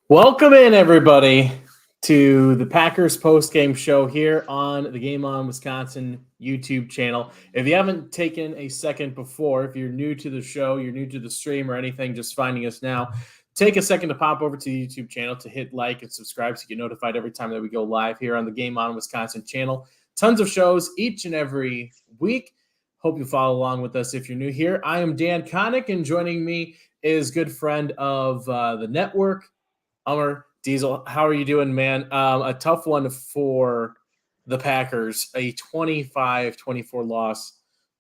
Welcome in, everybody, to the Packers post-game show here on the Game On Wisconsin YouTube channel. If you haven't taken a second before, if you're new to the show, you're new to the stream or anything, just finding us now, take a second to pop over to the YouTube channel to hit like and subscribe so you get notified every time that we go live here on the Game On Wisconsin channel. Tons of shows each and every week. Hope you follow along with us if you're new here. I am Dan Connick, and joining me is good friend of the network, Amar Diesel. How are you doing, man? A tough one for the Packers, a 25-24 loss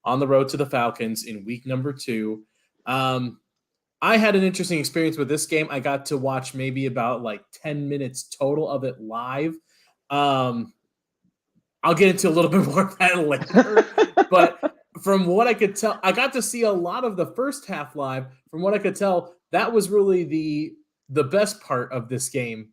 on the road to the Falcons in week number 2. I had an interesting experience with this game. I got to watch maybe about 10 minutes total of it live. I'll get into a little bit more of that later. But from what I could tell, I got to see a lot of the first half live. From what I could tell, that was really the best part of this game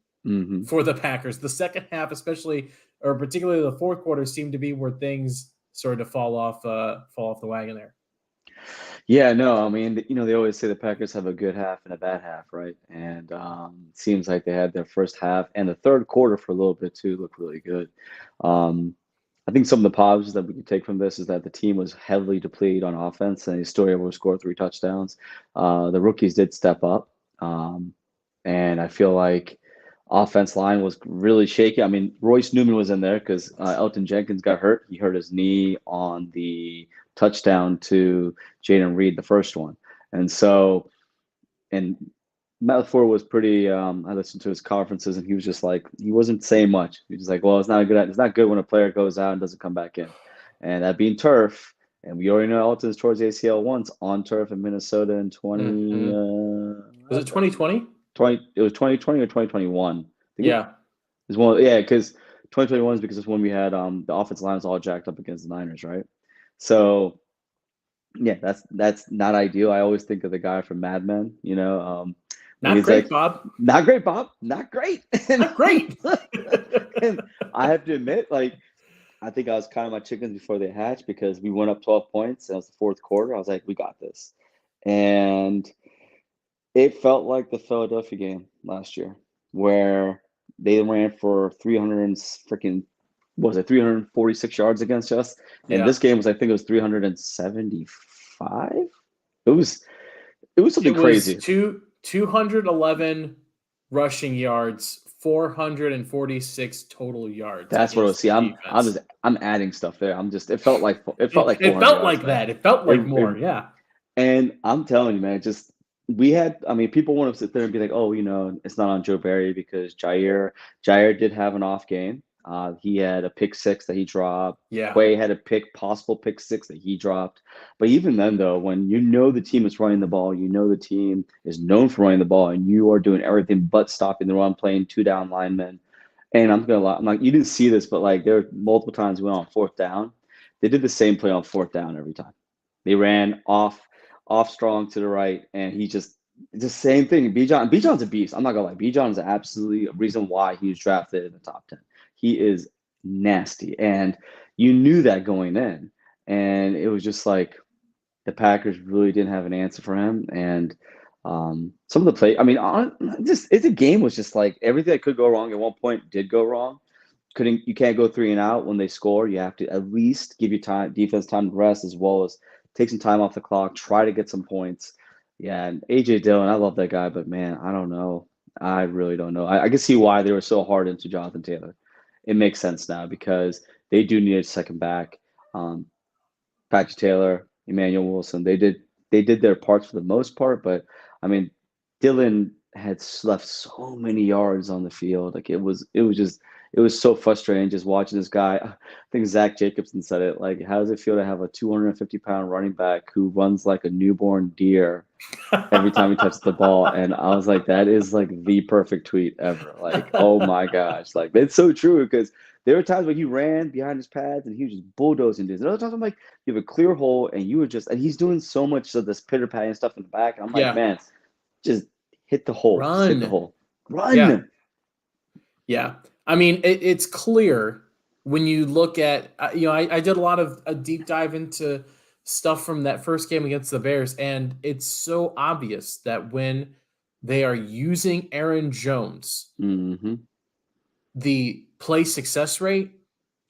for the Packers. The second half, especially, or particularly the fourth quarter, seemed to be where things started to fall off the wagon there. Yeah, no, I mean, they always say the Packers have a good half and a bad half, right? And it seems like they had their first half and the third quarter for a little bit too looked really good. I think some of the positives that we can take from this is that the team was heavily depleted on offense and they still able to score 3 touchdowns. The rookies did step up, and I feel like offense line was really shaky. I mean, Royce Newman was in there because Elton Jenkins got hurt. He hurt his knee on the touchdown to Jaden Reed, the first one. And so, and Matt LaFleur was pretty, I listened to his conferences and he was just like, he wasn't saying much. He was just like, well, it's not good when a player goes out and doesn't come back in. And that being turf, and we already know Elton's towards ACL once on turf in Minnesota in 20. Was it 2020? It was 2020 or 2021. Yeah. Because 2021 is because it's when we had the offensive line was all jacked up against the Niners, right? So yeah, that's not ideal. I always think of the guy from Mad Men, Not great, Bob. Not great, Bob. Not great. Not great. And I have to admit, I think I was counting my chickens before they hatched because we went up 12 points and it was the fourth quarter. I was like, we got this. And it felt like the Philadelphia game last year where they ran for 346 yards against us. And this game I think it was 375. It was something crazy. 211 rushing yards, 446 total yards. That's what I was. See, I'm adding stuff there. It felt like it felt like yards, that. It felt like more. Yeah. And I'm telling you, man, people want to sit there and be like, oh, it's not on Joe Barry because Jair did have an off game. He had a pick 6 that he dropped. Yeah. Quay had a possible pick 6 that he dropped. But even then, though, when the team is running the ball, the team is known for running the ball, and you are doing everything but stopping the run, playing 2 down linemen. And I'm gonna lie, I'm like, you didn't see this, but there were multiple times we went on 4th down. They did the same play on 4th down every time. They ran off strong to the right, and he just the same thing. Bijan's a beast. I'm not gonna lie. Bijan is absolutely a reason why he was drafted in the top 10. He is nasty, and you knew that going in, and it was just like the Packers really didn't have an answer for him. And some of the play, the game was just like everything that could go wrong at one point did go wrong. You can't go 3 and out when they score. You have to at least give your defense time to rest, as well as take some time off the clock, try to get some points. Yeah, and AJ Dillon, I love that guy, but man, I don't know. I really don't know. I can see why they were so hard into Jonathan Taylor. It makes sense now because they do need a second back. Patrick Taylor, Emmanuel Wilson, they did their parts for the most part, but Dillon had left so many yards on the field. It was so frustrating just watching this guy. I think Zach Jacobson said it. How does it feel to have a 250-pound running back who runs like a newborn deer every time he touches the ball? And I was like, that is the perfect tweet ever. Oh my gosh. It's so true because there were times when he ran behind his pads and he was just bulldozing dudes. And other times I'm like, you have a clear hole and and he's doing so much of this pitter-patting stuff in the back. And I'm like, man, just hit the hole. Run. Just hit the hole. Run. Yeah. It's clear when you look at, I did a lot of a deep dive into stuff from that first game against the Bears, and it's so obvious that when They are using Aaron Jones. Mm-hmm. The play success rate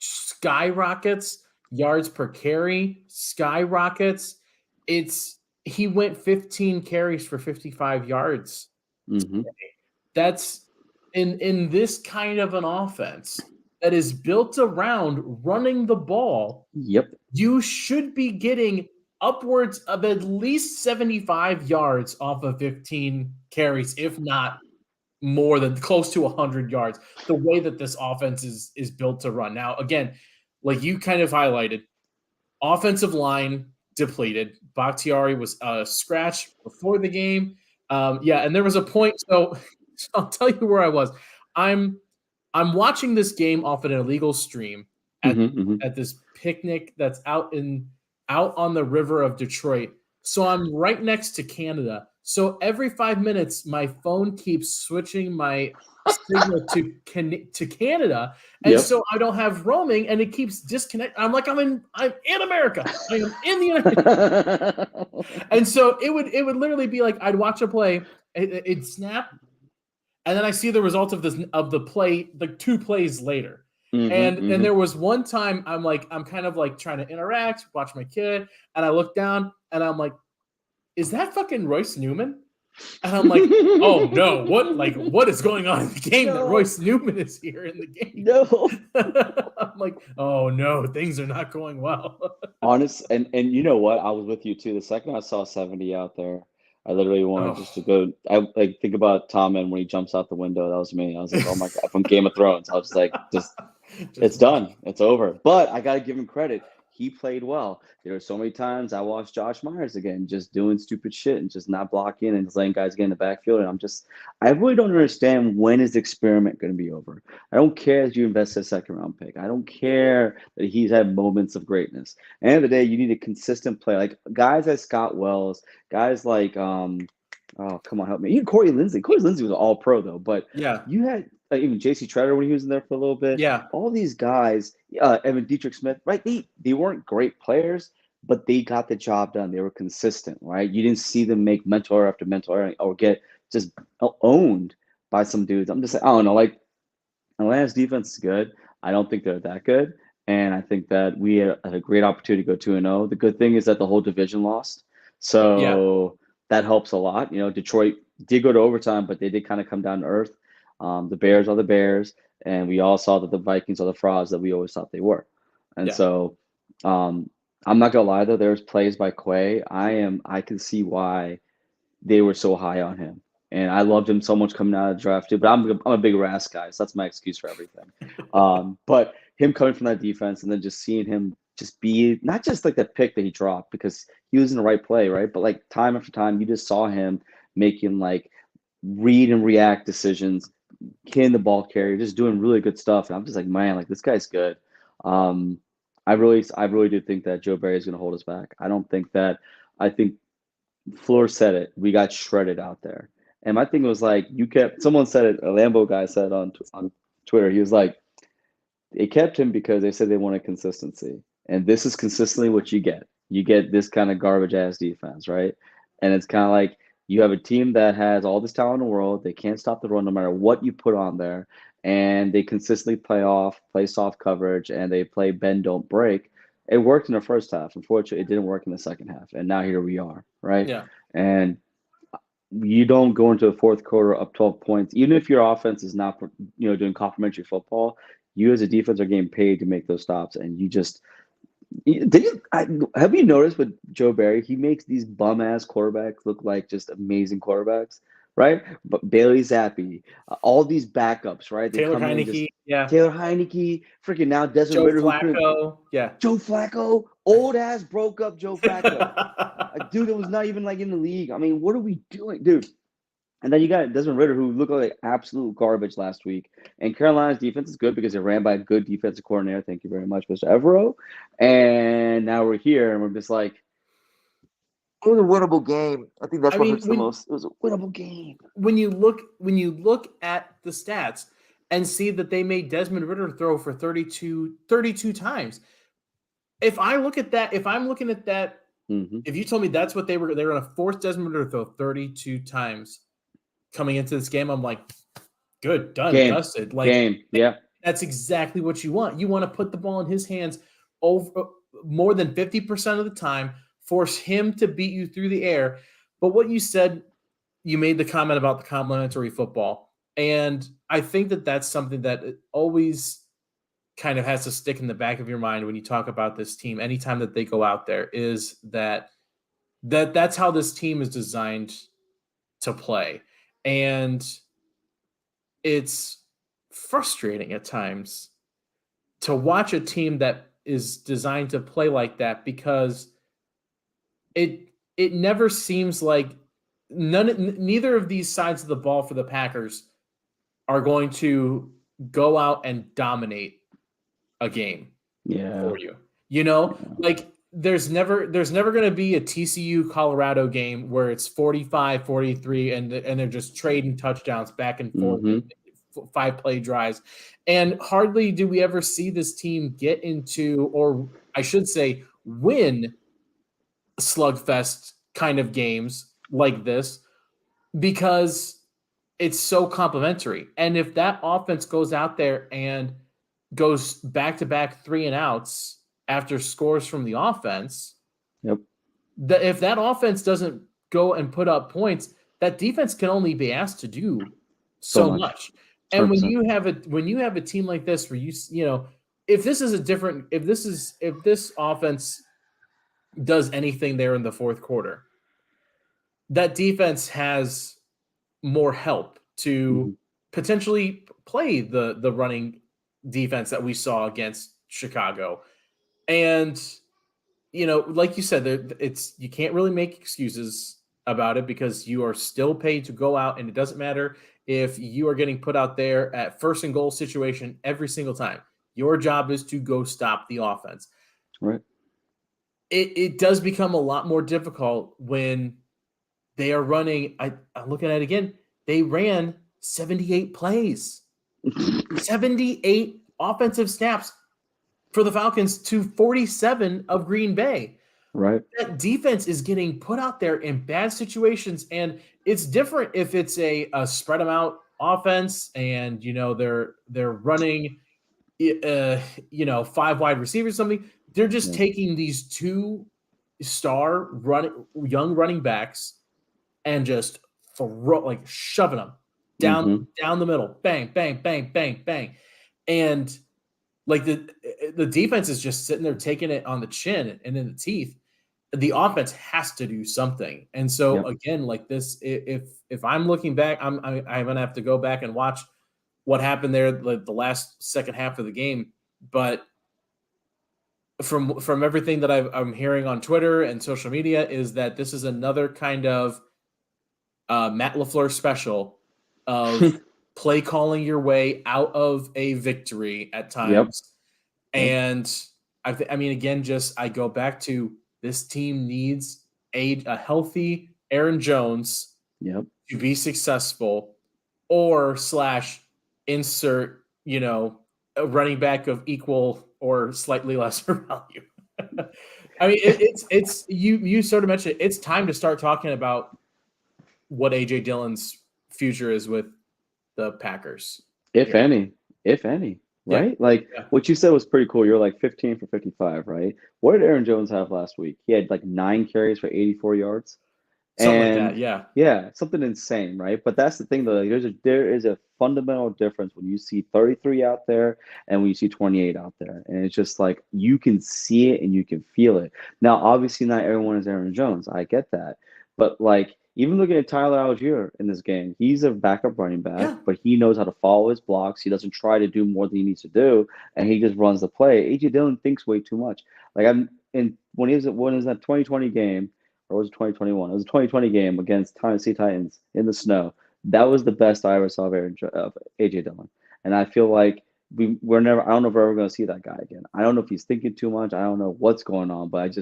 skyrockets, yards per carry skyrockets. He went 15 carries for 55 yards. Mm-hmm. That's in this kind of an offense that is built around running the ball. Yep. You should be getting upwards of at least 75 yards off of 15 carries, if not more than close to 100 yards. The way that this offense is built to run. Now, again, like you kind of highlighted, offensive line depleted. Bakhtiari was scratched before the game. And there was a point. So I'll tell you where I was. I'm watching this game off an illegal stream at this picnic that's out on the river of Detroit. So I'm right next to Canada. So every 5 minutes, my phone keeps switching my signal to Canada, and so I don't have roaming, and it keeps disconnecting. I'm in America. I am in the United States. And so it would literally be like I'd watch a play, it'd snap, and then I see the result of the play, like 2 plays later. And there was one time I'm kind of like trying to interact, watch my kid, and I look down and I'm like, is that fucking Royce Newman? And I'm like, oh no, what is going on in the game that Royce Newman is here in the game? No. I'm like, oh no, things are not going well. Honest, and you know what? I was with you too. The second I saw 70 out there, I literally wanted just to go. I like think about Tommen when he jumps out the window. That was me. I was like, oh my God, from Game of Thrones. I was like, it's done. It's over. But I got to give him credit. He played well. There were so many times I watched Josh Myers again, just doing stupid shit and just not blocking and just letting guys get in the backfield. And I really don't understand, when is the experiment going to be over? I don't care that you invested a second round pick. I don't care that he's had moments of greatness. At the end of the day, you need a consistent play. Like guys like Scott Wells, guys like, oh, come on, help me. Even Corey Linsley. Corey Linsley was an all pro though, but yeah, you had even J.C. Treader when he was in there for a little bit. Yeah. All these guys, Evan Dietrich Smith, right? They weren't great players, but they got the job done. They were consistent, right? You didn't see them make mental error after mental error or get just owned by some dudes. I'm just like, I don't know. Like, Atlanta's defense is good. I don't think they're that good. And I think that we had a great opportunity to go 2-0. The good thing is that the whole division lost. So that helps a lot. You know, Detroit did go to overtime, but they did kind of come down to earth. The Bears are the Bears, and we all saw that the Vikings are the frauds that we always thought they were. And so I'm not gonna lie though, there's plays by Quay. I can see why they were so high on him. And I loved him so much coming out of the draft too. But I'm a big Rass guy, so that's my excuse for everything. But him coming from that defense and then just seeing him just be not just like the pick that he dropped because he was in the right play, right? But like time after time, you just saw him making like read and react decisions, hitting the ball carrier, just doing really good stuff. And I'm just like, man, like this guy's good. I really do think that Joe Barry is going to hold us back. I think Floor said it. We got shredded out there. And my thing was like, someone said it, a Lambo guy said on Twitter, he was like, they kept him because they said they wanted consistency. And this is consistently what you get. You get this kind of garbage ass defense, right? And it's kind of like, you have a team that has all this talent in the world. They can't stop the run no matter what you put on there. And they consistently play soft coverage, and they play bend, don't break. It worked in the first half. Unfortunately, it didn't work in the second half. And now here we are, right? Yeah. And you don't go into the fourth quarter up 12 points. Even if your offense is not, doing complimentary football, you as a defense are getting paid to make those stops. And you just – have you noticed with Joe Barry, he makes these bum ass quarterbacks look like just amazing quarterbacks, right? But Bailey Zappi, all these backups, right? They Taylor Heineke, Taylor Heineke, freaking now Desmond Joe Ritter, Flacco, Joe Flacco, old ass broke up Joe Flacco, a dude that was not even like in the league. I mean, what are we doing, dude? And then you got Desmond Ritter, who looked like absolute garbage last week. And Carolina's defense is good because it ran by a good defensive coordinator. Thank you very much, Mr. Evero. And now we're here, and we're just like, it was a winnable game. I think that's what hurts the most. It was a winnable game. When you look at the stats and see that they made Desmond Ritter throw for 32 times. If I'm looking at that, if you told me that's what they were going to force Desmond Ritter to throw 32 times, coming into this game, I'm like, good, done, Game. dusted. Like, Game. Yeah. that's exactly what you want. You want to put the ball in his hands over more than 50% of the time, force him to beat you through the air. But what you said, you made the comment about the complementary football. And I think that that's something that always kind of has to stick in the back of your mind when you talk about this team anytime that they go out there, is that's how this team is designed to play. And it's frustrating at times to watch a team that is designed to play like that, because it never seems like neither of these sides of the ball for the Packers are going to go out and dominate a game for you. Like there's never going to be a TCU Colorado game where it's 45-43 and they're just trading touchdowns back and forth, 5-play drives. And hardly do we ever see this team get into, or I should say, win slugfest kind of games like this, because it's so complimentary. And if that offense goes out there and goes back-to-back 3-and-outs after scores from the offense, if that offense doesn't go and put up points, that defense can only be asked to do so much. And 100%. when you have a team like this where if this offense does anything there in the fourth quarter, that defense has more help to potentially play the running defense that we saw against Chicago. And like you said, you can't really make excuses about it, because you are still paid to go out, and it doesn't matter if you are getting put out there at first and goal situation every single time. Your job is to go stop the offense. Right. It does become a lot more difficult when they are running. I'm looking at it again. They ran 78 plays, 78 offensive snaps for the Falcons to 47 of Green Bay. Right. That defense is getting put out there in bad situations, and it's different if it's a spread them out offense and they're running 5 wide receivers or something. They're just taking these 2-star young running backs and just shoving them down the middle, bang, bang, bang, bang, bang, and like the defense is just sitting there taking it on the chin and in the teeth. The offense has to do something. And so again, like this, if I'm looking back, I'm gonna have to go back and watch what happened there, like the last second half of the game. But from everything that I'm hearing on Twitter and social media, is that this is another kind of Matt LaFleur special of play calling your way out of a victory at times. And I mean, again, I go back to, this team needs a healthy Aaron Jones to be successful, or / insert, a running back of equal or slightly lesser value. I mean, it's you sort of mentioned it. It's time to start talking about what AJ Dillon's future is with the Packers. If any, right? What you said was pretty cool. You're like 15 for 55, right? What did Aaron Jones have last week? He had like 9 carries for 84 yards. Something like that, yeah, something insane, right? But that's the thing, though. There is a fundamental difference when you see 33 out there and when you see 28 out there, and it's just like you can see it and you can feel it. Now, obviously, not everyone is Aaron Jones. I get that, but like even looking at Tyler Algier in this game, he's a backup running back, but he knows how to follow his blocks. He doesn't try to do more than he needs to do, and he just runs the play. AJ Dillon thinks way too much. Like when he was that 2020 game. Or was it 2021? It was a 2020 game against Tennessee Titans in the snow. That was the best I ever saw of AJ Dillon. And I feel like we're never, I don't know if we're ever going to see that guy again. I don't know if he's thinking too much. I don't know what's going on, but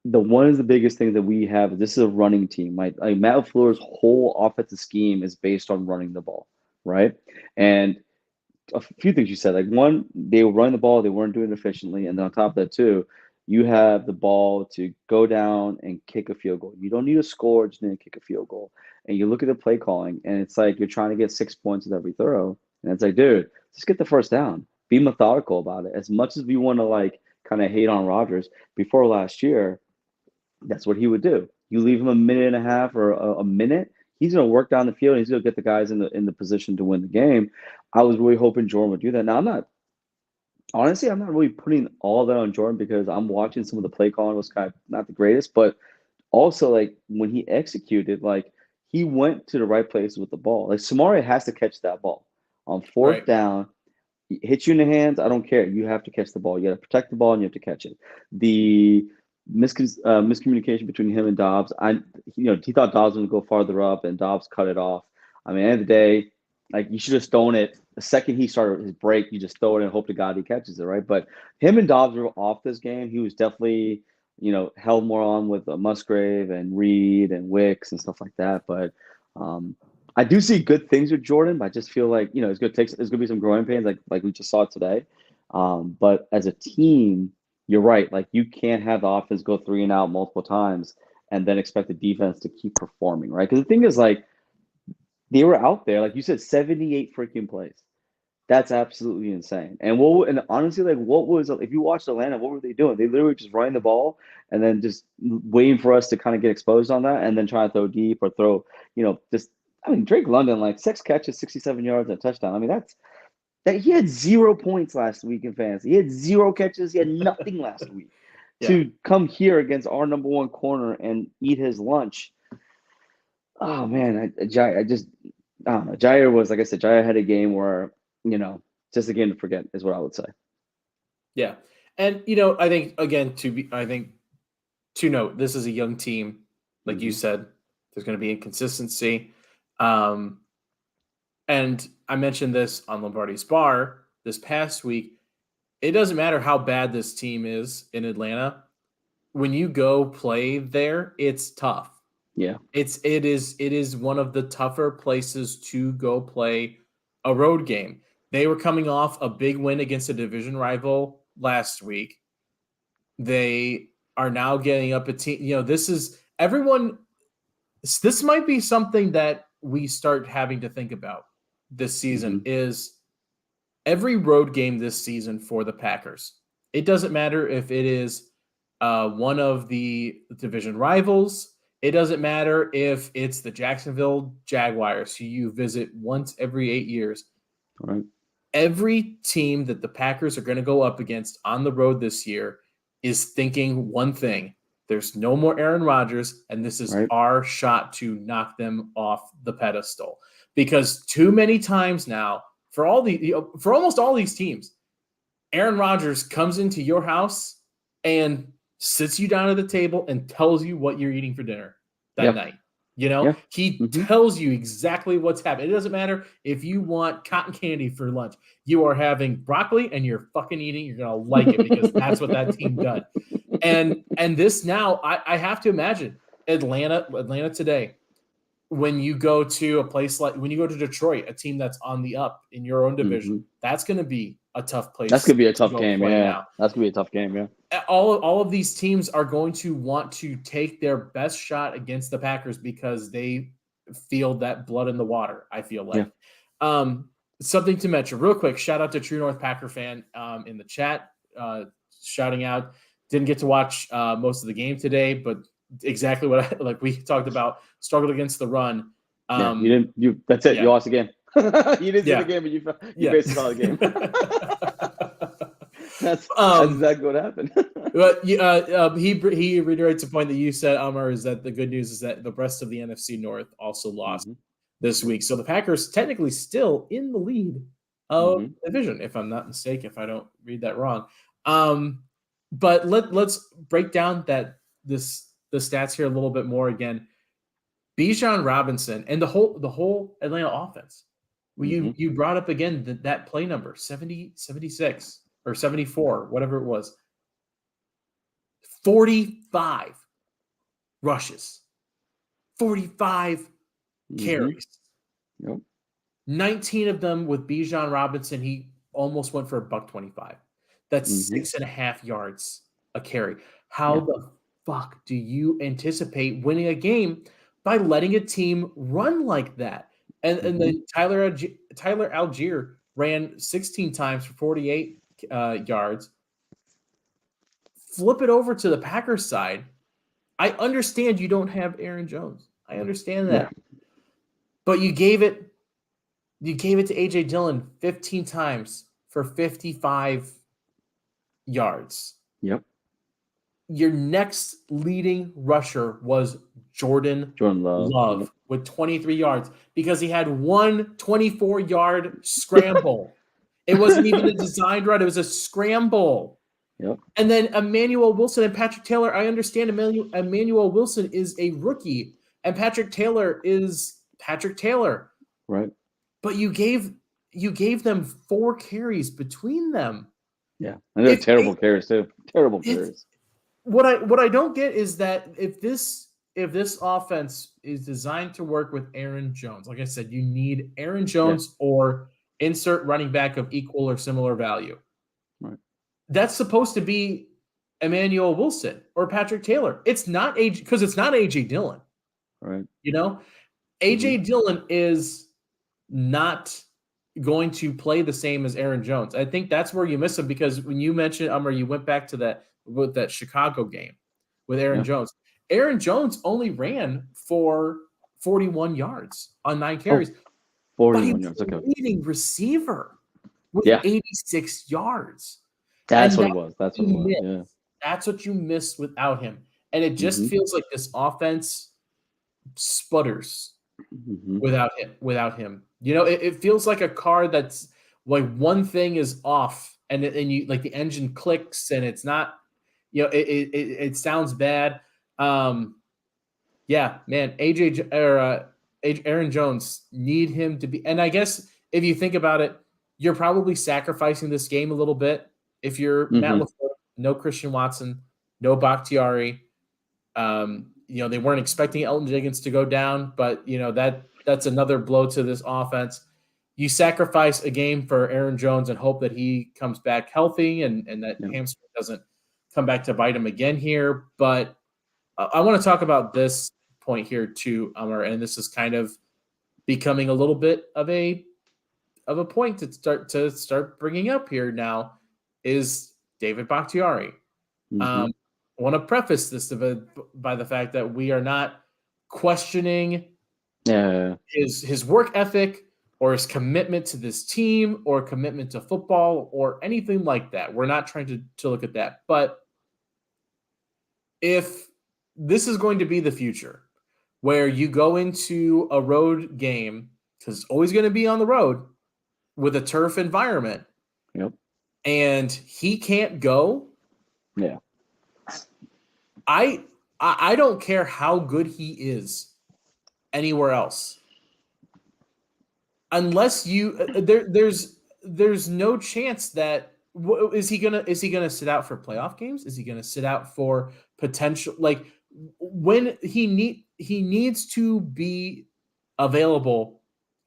one of the biggest things that we have, this is a running team. Like Matt LaFleur's whole offensive scheme is based on running the ball, right? And a few things you said, like one, they were running the ball, they weren't doing it efficiently. And then on top of that too, You have the ball to go down and kick a field goal. You don't need to score, just need to kick a field goal. And you look at the play calling, and it's like you're trying to get 6 points with every throw. And it's like, dude, just get the first down. Be methodical about it. As much as we want to like kind of hate on Rodgers, before last year, that's what he would do. You leave him a minute and a half or a minute, he's going to work down the field. And he's going to get the guys in the position to win the game. I was really hoping Jordan would do that. Now I'm not really putting all that on Jordan because I'm watching some of the play calling was kind of not the greatest, but also like when he executed, like he went to the right place with the ball. Like Samari has to catch that ball on fourth Right. down. Hit you in the hands, I don't care. You have to catch the ball. You got to protect the ball and you have to catch it. The miscommunication between him and Dobbs, he thought Dobbs was going to go farther up and Dobbs cut it off. I mean, at the end of the day, like you should have thrown it the second he started his break. You just throw it and hope to God he catches it, right? But him and Dobbs were off this game. He was definitely, held more on with Musgrave and Reed and Wicks and stuff like that. But I do see good things with Jordan, but I just feel like there's gonna be some growing pains, like we just saw today. But as a team, you're right. Like you can't have the offense go 3 and out multiple times and then expect the defense to keep performing, right? Because the thing is, like they were out there, like you said, 78 freaking plays. That's absolutely insane. And honestly, like what was if you watched Atlanta, what were they doing? They literally just running the ball and then just waiting for us to kind of get exposed on that, and then trying to throw deep or throw, just. I mean, Drake London, like 6 catches, 67 yards, and a touchdown. I mean, that he had 0 points last week in fantasy. He had 0 catches. He had nothing last week. Yeah. To come here against our number one corner and eat his lunch. Oh man, I don't know. Jair was, like I said, Jair had a game where, just a game to forget is what I would say. Yeah. And I think again to note, this is a young team, like you said. There's going to be inconsistency. And I mentioned this on Lombardi's Bar this past week. It doesn't matter how bad this team is in Atlanta. When you go play there, it's tough. Yeah. It is one of the tougher places to go play a road game. They were coming off a big win against a division rival last week. They are now getting up a team. This might be something that we start having to think about this season is every road game this season for the Packers. It doesn't matter if it is one of the division rivals. It doesn't matter if it's the Jacksonville Jaguars, who you visit once every 8 years. All right. Every team that the Packers are going to go up against on the road this year is thinking one thing. There's no more Aaron Rodgers, and this is our shot to knock them off the pedestal. Because too many times now, for almost all these teams, Aaron Rodgers comes into your house and sits you down at the table and tells you what you're eating for dinner that night. He tells you exactly what's happening. It doesn't matter if you want cotton candy for lunch. You are having broccoli and you're fucking eating. You're going to like it because that's what that team does. And this now, I have to imagine Atlanta today, when you go to a place when you go to Detroit, a team that's on the up in your own division, that's going to be a tough place. That's going to be a tough game, yeah. Now. That's going to be a tough game, yeah. All of these teams are going to want to take their best shot against the Packers because they feel that blood in the water, I feel like. Yeah. Something to mention real quick, shout out to True North Packer fan in the chat, shouting out. Didn't get to watch most of the game today, but exactly what like we talked about, struggled against the run. You didn't. That's it. Yeah. You lost the game. You didn't see the game, but you basically saw the game. That's exactly what happened. But he reiterates a point that you said, Amar, is that the good news is that the rest of the NFC North also lost this week. So the Packers technically still in the lead of the division, if I'm not mistaken, if I don't read that wrong. But let's break down the stats here a little bit more again. Bijan Robinson and the whole Atlanta offense. You brought up again that play number 70, 76 or 74, whatever it was. 45 rushes, 45 carries. Yep. 19 of them with Bijan Robinson. He almost went for $125. That's 6.5 yards a carry. How the fuck do you anticipate winning a game by letting a team run like that? And then Tyler Algier ran 16 times for 48 yards. Flip it over to the Packers side. I understand you don't have Aaron Jones. I understand that. Yeah. But you gave it to AJ Dillon 15 times for 55 yards. Yep. Your next leading rusher was Jordan Love Yep. with 23 yards because he had one 24-yard scramble. It wasn't even a designed run. It was a scramble. Yep. And then Emmanuel Wilson and Patrick Taylor, I understand Emmanuel Wilson is a rookie and Patrick Taylor is Patrick Taylor. Right. But you gave them 4 carries between them. Yeah. And they're terrible carries too. Terrible carries. What I don't get is that if this offense is designed to work with Aaron Jones, like I said, you need Aaron Jones or insert running back of equal or similar value. Right. That's supposed to be Emmanuel Wilson or Patrick Taylor. It's not because it's not AJ Dillon. Right. You know, AJ Dillon is not going to play the same as Aaron Jones. I think that's where you miss him because when you mentioned Amar, you went back to that Chicago game with Aaron Jones. Aaron Jones only ran for 41 yards on 9 carries. 41 yards. Okay. Leading receiver with 86 yards. That's what it was. That's what it was. Yeah. That's what you missed without him. And it just feels like this offense sputters without him. You know, it feels like a car that's like one thing is off and you like the engine clicks and it's not, you know, it sounds bad. Yeah, man, Aaron Jones need him to be, and I guess if you think about it, you're probably sacrificing this game a little bit. If you're Matt LaFleur, no Christian Watson, no Bakhtiari, you know, they weren't expecting Elton Jenkins to go down, but you know, that's another blow to this offense. You sacrifice a game for Aaron Jones and hope that he comes back healthy and that hamstring doesn't come back to bite him again here. But I want to talk about this point here too, Amar, and this is kind of becoming a little bit of a point to start bringing up here now is David Bakhtiari. I want to preface this by the fact that we are not questioning his work ethic or his commitment to this team or commitment to football or anything like that. We're not trying to look at that. But if this is going to be the future where you go into a road game, because it's always going to be on the road with a turf environment, and he can't go, I don't care how good he is anywhere else. Unless you there's no chance that is he gonna sit out for playoff games? Is he gonna sit out for potential, like when he needs to be available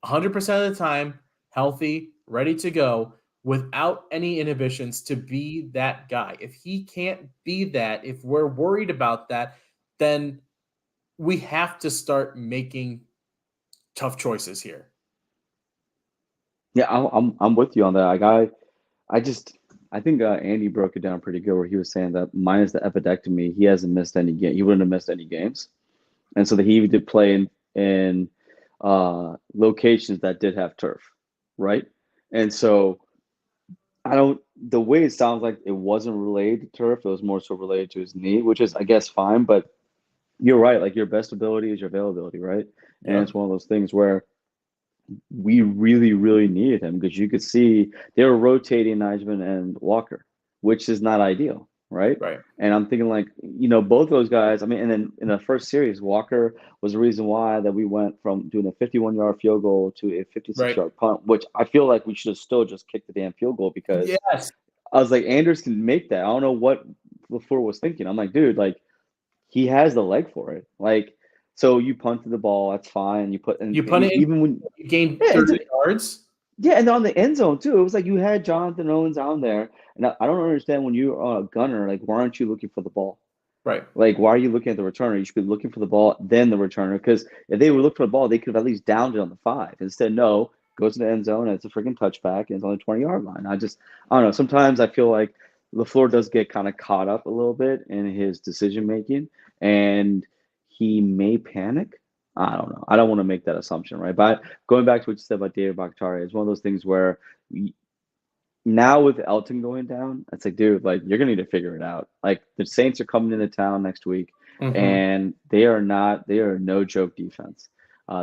100% of the time, healthy, ready to go, without any inhibitions to be that guy. If he can't be that, if we're worried about that, then we have to start making tough choices here. Yeah, I'm with you on that. Like I think Andy broke it down pretty good where he was saying that minus the epidectomy, he hasn't missed any game. He wouldn't have missed any games, and so that he did play in locations that did have turf, right? And so the way it sounds like it wasn't related to turf, it was more so related to his knee, which is, I guess, fine. But you're right. Like your best ability is your availability, right? And it's one of those things where we really, really needed him because you could see they were rotating Nijman and Walker, which is not ideal, right? Right. And I'm thinking like, you know, both those guys, I mean, and then in the first series, Walker was the reason why that we went from doing a 51-yard field goal to a 56-yard punt, which I feel like we should have still just kicked the damn field goal because I was like, Anders can make that. I don't know what LaFleur was thinking. I'm like, dude, like he has the leg for it. Like, so you punted the ball, that's fine. You punt it even when you gain 30 yards. Yeah, and on the end zone too. It was like you had Jonathan Owens down there, and I don't understand when you're a gunner, like why aren't you looking for the ball? Right. Like, why are you looking at the returner? You should be looking for the ball, then the returner. Because if they were looking for the ball, they could have at least downed it on the 5. Instead, no, goes to the end zone and it's a freaking touchback and it's on the 20-yard line. I don't know. Sometimes I feel like LaFleur does get kind of caught up a little bit in his decision making, and he may panic. I don't know. I don't want to make that assumption, right? But going back to what you said about David Bakhtiari, it's one of those things where now with Elton going down, it's like, dude, like you're gonna need to figure it out. Like the Saints are coming into town next week, Mm-hmm. and they are no joke defense.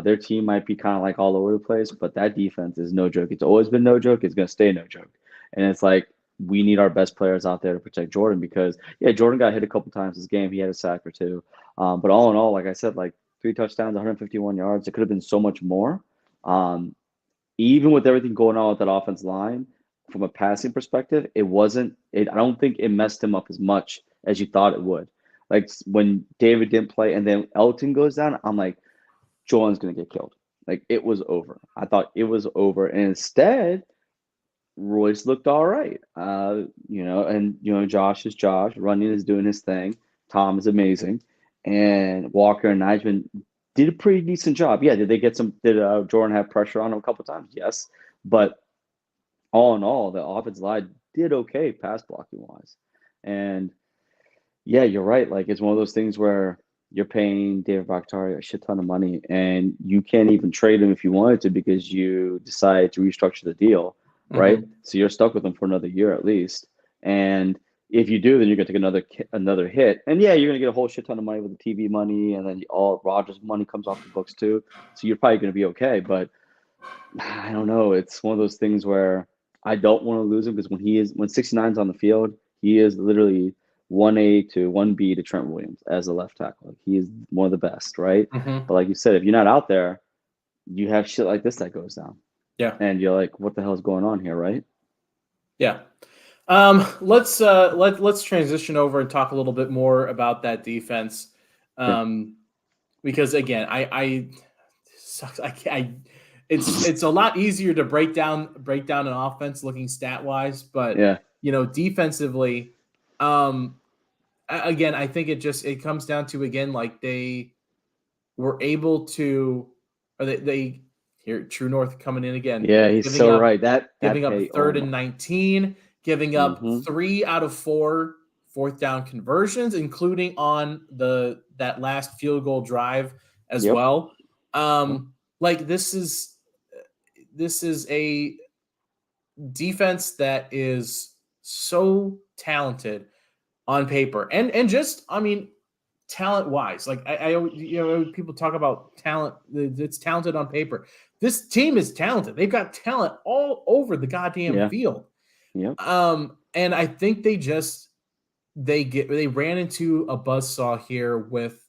Their team might be kind of like all over the place, but that defense is no joke. It's always been no joke. It's gonna stay no joke. And it's like we need our best players out there to protect Jordan because yeah, Jordan got hit a couple times this game. He had a sack or two, but all in all, like I said, like 3 touchdowns, 151 yards. It could have been so much more. Um, Even with everything going on with that offense line, from a passing perspective, it wasn't. I don't think it messed him up as much as you thought it would. Like when David didn't play, and then Elton goes down, I'm like, Jordan's gonna get killed. Like it was over. I thought it was over, and instead, Royce looked all right. And Josh is Josh. Runyon is doing his thing. Tom is amazing, and Walker and Nijman did a pretty decent job. Yeah, did they get some? Did Jordan have pressure on him a couple times? Yes, but all in all, the offensive line did okay pass blocking wise. And yeah, you're right. Like it's one of those things where you're paying David Bakhtiari a shit ton of money and you can't even trade him if you wanted to because you decide to restructure the deal, right? Mm-hmm. So you're stuck with him for another year at least. And if you do, then you're gonna take another hit. And yeah, you're gonna get a whole shit ton of money with the TV money, and then all Rogers money comes off the books too. So you're probably gonna be okay. But I don't know. It's one of those things where I don't want to lose him because when 69's on the field, he is literally 1A to 1B to Trent Williams as a left tackle. Like, he is one of the best, right? Mm-hmm. But like you said, if you're not out there, you have shit like this that goes down. Yeah. And you're like, what the hell is going on here, right? Yeah. Let's transition over and talk a little bit more about that defense. Yeah. Because again, sucks. It's a lot easier to break down an offense looking stat wise, but Yeah. defensively, again, I think it comes down to again like they were able to, or they here True North coming in again, Yeah, he's giving so up right. That giving up pay, oh third my. and 19, giving up Mm-hmm. 3 out of 4 fourth down conversions, including on that last field goal drive as Yep. well. Yep. Like this is a defense that is so talented on paper and just I mean talent wise. Like people talk about talent. It's talented on paper. This team is talented. They've got talent all over the goddamn Yeah. field. Yep. And I think they ran into a buzzsaw here with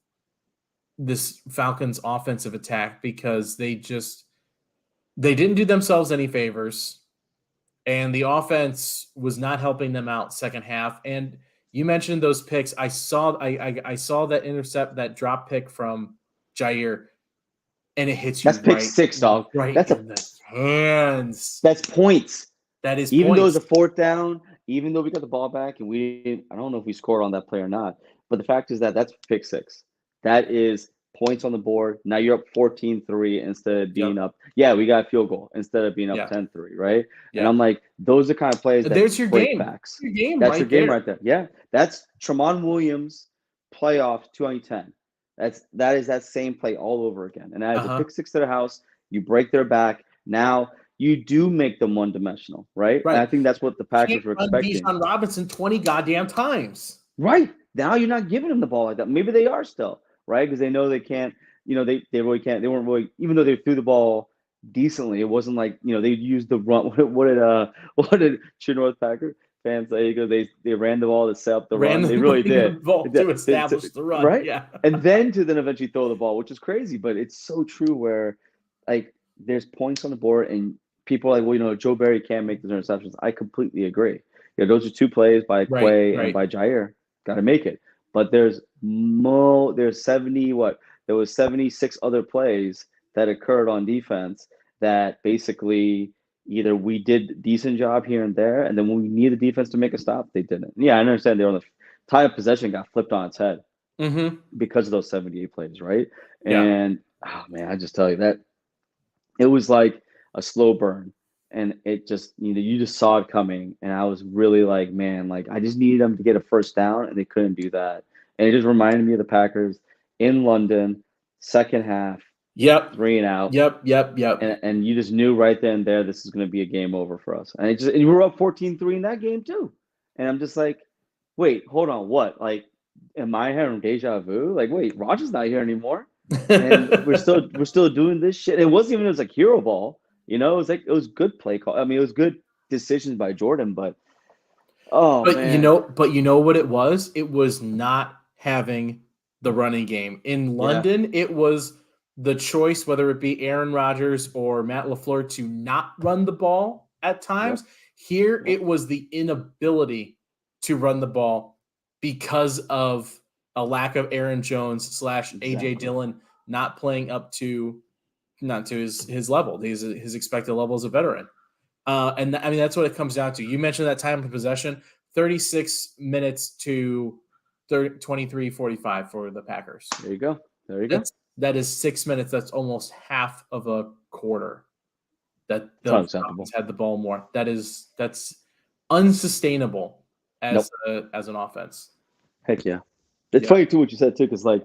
this Falcons offensive attack because they didn't do themselves any favors, and the offense was not helping them out second half. And you mentioned those picks. I saw that intercept, that drop pick from Jair, and it hits That's you pick six, dog. right That's a in the hands. that's points. That is Even though it's points. a fourth down, even though we got the ball back and I don't know if we scored on that play or not, but the fact is that that's pick six. That is points on the board. Now you're up 14-3 instead of being Yep. up. Yeah, we got a field goal instead of being up Yeah. 10-3, right? And Yeah. I'm like, those are kind of plays that There's your break game. backs. Your game That's your right game there. right there. Yeah, that's Tramon Williams playoff 2010. That is that same play all over again. And as a pick six to the house, you break their back. Now you do make them one dimensional, right? And Right. I think that's what the Can't Packers were run expecting. Bijan Robinson 20 goddamn times. Right. Now you're not giving them the ball like that. Maybe they are still, right? Because they know they can't, they really can't, they weren't really, even though they threw the ball decently, it wasn't like, they used the run. What did True North Packer fans say? Because they ran the ball to set up the run. They really did. To establish the run. Right? Yeah. And then to then eventually throw the ball, which is crazy, but it's so true where like there's points on the board and people are like, well, Joe Barry can't make those interceptions. I completely agree. Those are two plays by Quay and by Jair. Got to make it. But there's 70 there was 76 other plays that occurred on defense that basically either we did a decent job here and there, and then when we need the defense to make a stop, they didn't. Yeah, I understand they're on the time of possession got flipped on its head Mm-hmm. because of those 78 plays, right? Yeah. And oh man, I just tell you that it was like a slow burn. And it just, you just saw it coming. And I was really like, man, like I just needed them to get a first down, and they couldn't do that. And it just reminded me of the Packers in London, second half, Yep. 3 and out. Yep. Yep. Yep. And you just knew right then and there this is going to be a game over for us. And you were up 14-3 in that game too. And I'm just like, wait, hold on, what? Like, am I having deja vu? Like, wait, Roger's not here anymore, and we're still doing this shit. It wasn't even, it was like hero ball, it was like it was good play call. I mean, it was good decisions by Jordan, but oh But man, you know what it was? It was not having the running game. In yeah, London, it was the choice, whether it be Aaron Rodgers or Matt LaFleur, to not run the ball at yep, times. Here, yep, it was the inability to run the ball because of a lack of Aaron Jones slash AJ exactly. Dillon not playing up to not to his level, his expected level as a veteran. And I mean, that's what it comes down to. You mentioned that time of possession, 36 minutes to 23:45 for the Packers. There you go. There you go. That is 6 minutes. That's almost half of a quarter that It's the unacceptable. Falcons had the ball more. That's unsustainable Nope. as an offense. Heck yeah. It's Yeah. funny too what you said too, because like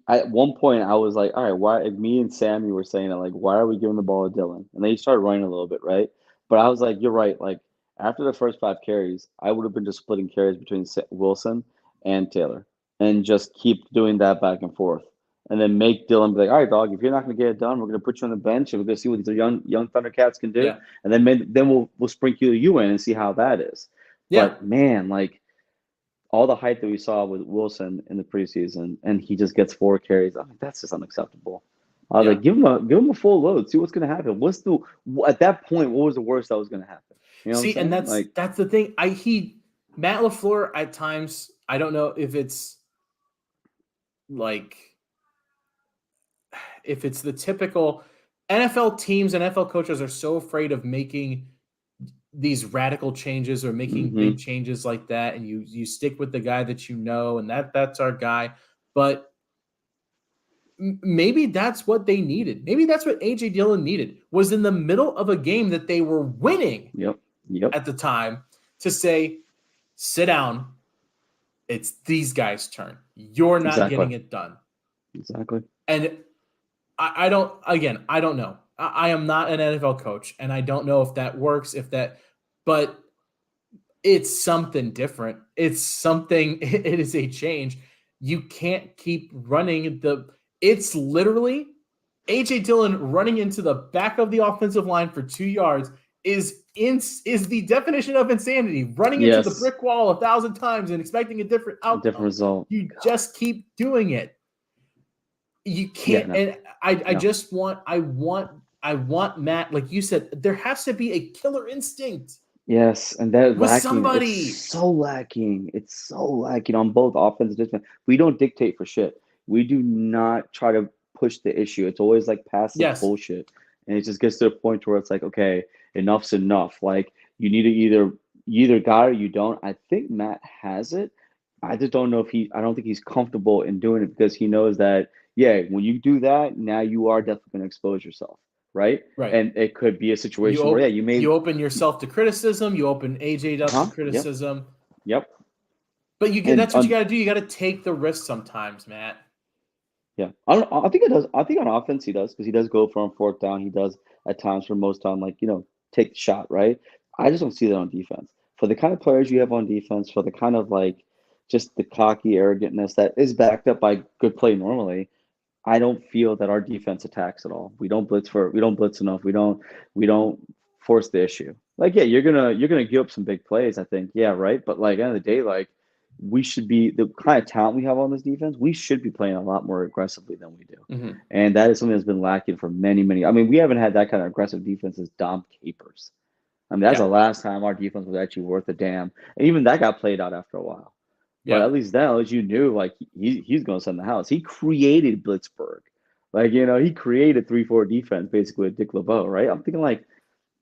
at one point I was like, all right, why? Like, me and Sammy were saying that, like, why are we giving the ball to Dylan? And then he started running a little bit, right? But I was like, you're right. Like after the first 5 carries, I would have been just splitting carries between Wilson and Taylor, and just keep doing that back and forth, and then make Dylan be like, all right, dog, if you're not going to get it done, we're going to put you on the bench, and we're going to see what these young Thundercats can do, Yeah. and then we'll sprinkle you in and see how that is. Yeah. But man, like all the hype that we saw with Wilson in the preseason, and he just gets 4 carries. I'm like, that's just unacceptable. I was Yeah. like, give him a full load, see what's going to happen. At that point, what was the worst that was going to happen? You know what I'm See, and saying? Like, that's the thing. Matt LaFleur at times, I don't know if it's like if it's the typical NFL teams, NFL coaches are so afraid of making these radical changes or making big mm-hmm. changes like that, and you stick with the guy that you know, and that's our guy. But maybe that's what they needed. Maybe that's what AJ Dillon needed, was in the middle of a game that they were winning Yep. at the time, to say, sit down. It's these guys' turn. You're not Exactly. getting it done. Exactly. And I don't know. I am not an NFL coach, and I don't know if that works, but it's something different. It's something, it is a change. You can't keep running it's literally AJ Dillon running into the back of the offensive line for 2 yards is the definition of insanity. Running into the Yes. brick wall 1,000 times and expecting a different outcome. Different result. You just keep doing it. You can't. No. And I want Matt, like you said, there has to be a killer instinct. Yes, and that With lacking. somebody. It's so lacking. It's so lacking on both offense and defense. We don't dictate for shit. We do not try to push the issue. It's always like passive bullshit, and it just gets to a point where it's like, okay, enough's enough. Like you either got it or you don't. I think Matt has it. I just don't know if I don't think he's comfortable in doing it, because he knows that, yeah, when you do that, now you are definitely going to expose yourself, right? Right. And it could be a situation where, yeah, you open yourself to criticism. You open AJ up to criticism. Yep. But that's what you got to do. You got to take the risk sometimes, Matt. Yeah, I think it does. I think on offense he does, because he does go for 4th down. He does at times, for most time, like, take the shot, right? I just don't see that on defense. For the kind of players you have on defense, for the kind of like just the cocky arrogantness that is backed up by good play normally, I don't feel that our defense attacks at all. We don't blitz enough. We don't force the issue. Like, yeah, you're gonna give up some big plays, I think. Yeah, right. But like, at the end of the day, like, we should be, the kind of talent we have on this defense, we should be playing a lot more aggressively than we do. Mm-hmm. And that is something that's been lacking for many, many. I mean, we haven't had that kind of aggressive defense since Dom Capers. I mean, that's the last time our defense was actually worth a damn. And even that got played out after a while. But at least then, as you knew, like, he's going to send the house. He created Blitzburg. Like, he created 3-4 defense basically with Dick LeBeau, right? I'm thinking, like,